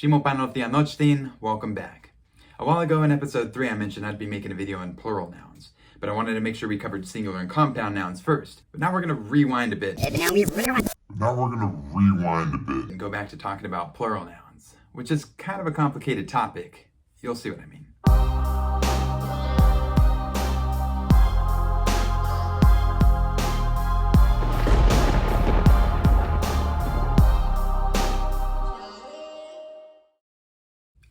Nahuatl Tlahtocan, welcome back. A while ago in episode 3 I mentioned I'd be making a video on plural nouns, but I wanted to make sure we covered singular and compound nouns first. But now we're going to rewind a bit. And go back to talking about plural nouns, which is kind of a complicated topic. You'll see what I mean.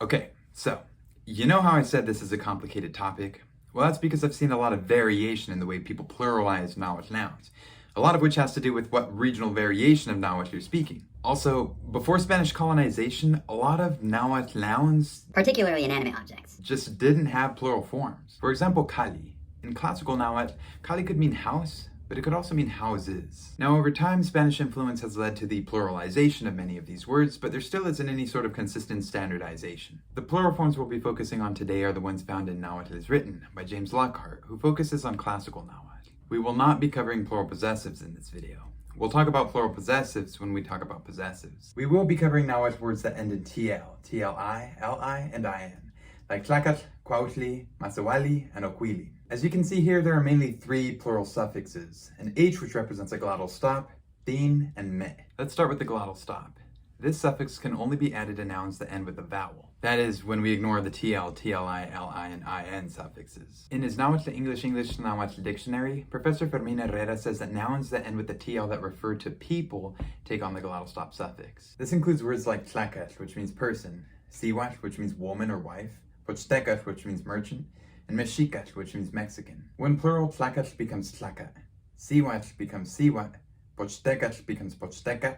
Okay, so, you know how I said this is a complicated topic? Well, that's because I've seen a lot of variation in the way people pluralize Nahuatl nouns, a lot of which has to do with what regional variation of Nahuatl you're speaking. Also, before Spanish colonization, a lot of Nahuatl nouns, particularly inanimate objects, just didn't have plural forms. For example, Cali. In Classical Nahuatl, Cali could mean house, but it could also mean houses. Now, over time, Spanish influence has led to the pluralization of many of these words, but there still isn't any sort of consistent standardization. The plural forms we'll be focusing on today are the ones found in Nahuatl is Written by James Lockhart, who focuses on Classical Nahuatl. We will not be covering plural possessives in this video. We'll talk about plural possessives when we talk about possessives. We will be covering Nahuatl words that end in TL, TLI, LI, and IN, like Tlacatl, Cuautli, Masawali, and Oquili. As you can see here, there are mainly 3 plural suffixes, an H which represents a glottal stop, thin, and me. Let's start with the glottal stop. This suffix can only be added to nouns that end with a vowel. That is, when we ignore the TL, TLI, LI, and IN suffixes. In his Nahuatl English-Nahuatl dictionary, Professor Fermin Herrera says that nouns that end with the TL that refer to people take on the glottal stop suffix. This includes words like Tlacatl, which means person, Siwatl, which means woman or wife, Pochtecatl, which means merchant, and Mexicatl, which means Mexican. When plural, Tlacatl becomes Tlacat, Siwatl becomes Siwat, Pochtecatl becomes Pochtecat,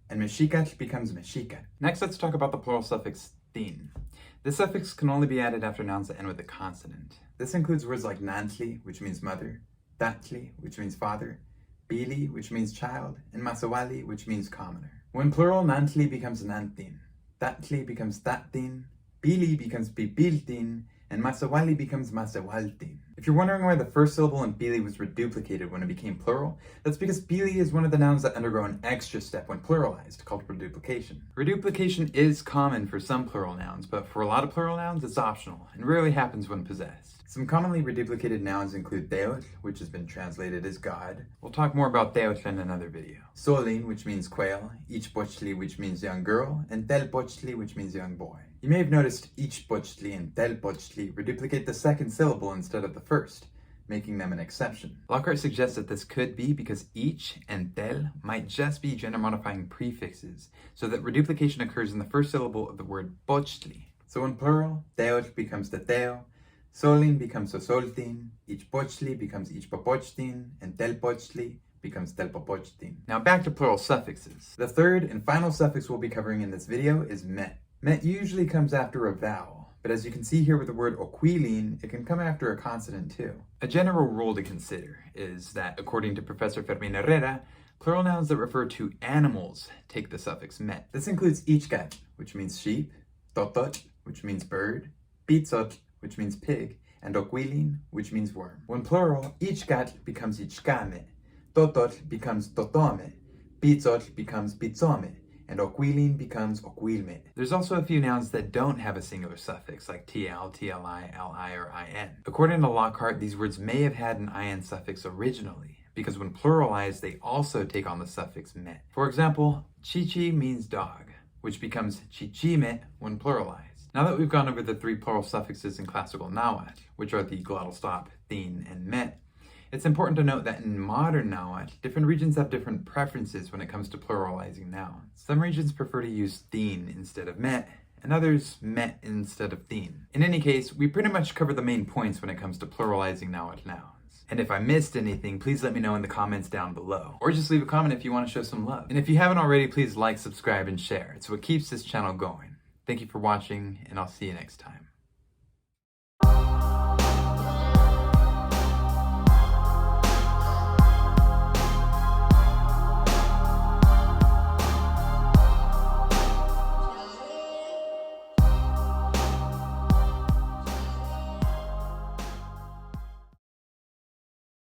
and Mexicatl becomes Mexicat. Next, let's talk about the plural suffix thin. This suffix can only be added after nouns that end with a consonant. This includes words like Nantli, which means mother, Tatli, which means father, Pili, which means child, and Masawali, which means commoner. When plural, Nantli becomes Nantin, Tatli becomes Tatin, Pili becomes Pipiltin, and Masawali becomes Masawaltin. If you're wondering why the first syllable in Pili was reduplicated when it became plural, that's because Pili is one of the nouns that undergo an extra step when pluralized, called reduplication. Reduplication is common for some plural nouns, but for a lot of plural nouns, it's optional, and rarely happens when possessed. Some commonly reduplicated nouns include Teotl, which has been translated as God. We'll talk more about Teotl in another video. Solin, which means quail, Ichpochtli, which means young girl, and Telpochtli, which means young boy. You may have noticed Ichpochtli and Telpochtli reduplicate the second syllable instead of the first, making them an exception. Lockhart suggests that this could be because ich and tel might just be gender-modifying prefixes, so that reduplication occurs in the first syllable of the word pochtli. So in plural, Teotl becomes teteo, Solin becomes sosoltin, Ichpochtli becomes ichpopochtin, and Telpochtli becomes telpopochtin. Now back to plural suffixes. The third and final suffix we'll be covering in this video is met. Met usually comes after a vowel, but as you can see here with the word oquilin, it can come after a consonant too. A general rule to consider is that, according to Professor Fermin Herrera, plural nouns that refer to animals take the suffix met. This includes ichcat, which means sheep, totot, which means bird, pitzot, which means pig, and oquilin, which means worm. When plural, ichcat becomes ichkame, totot becomes totome, pitzot becomes pitzome, and oquilin becomes oquilme. There's also a few nouns that don't have a singular suffix, like TL, TLI, LI, or IN. According to Lockhart, these words may have had an IN suffix originally, because when pluralized, they also take on the suffix met. For example, chichi means dog, which becomes chichime when pluralized. Now that we've gone over the 3 plural suffixes in Classical Nahuatl, which are the glottal stop, thin, and met, it's important to note that in Modern Nahuatl, different regions have different preferences when it comes to pluralizing nouns. Some regions prefer to use thin instead of met, and others met instead of thin. In any case, we pretty much cover the main points when it comes to pluralizing Nahuatl nouns. And if I missed anything, please let me know in the comments down below. Or just leave a comment if you want to show some love. And if you haven't already, please like, subscribe, and share. It's what keeps this channel going. Thank you for watching, and I'll see you next time.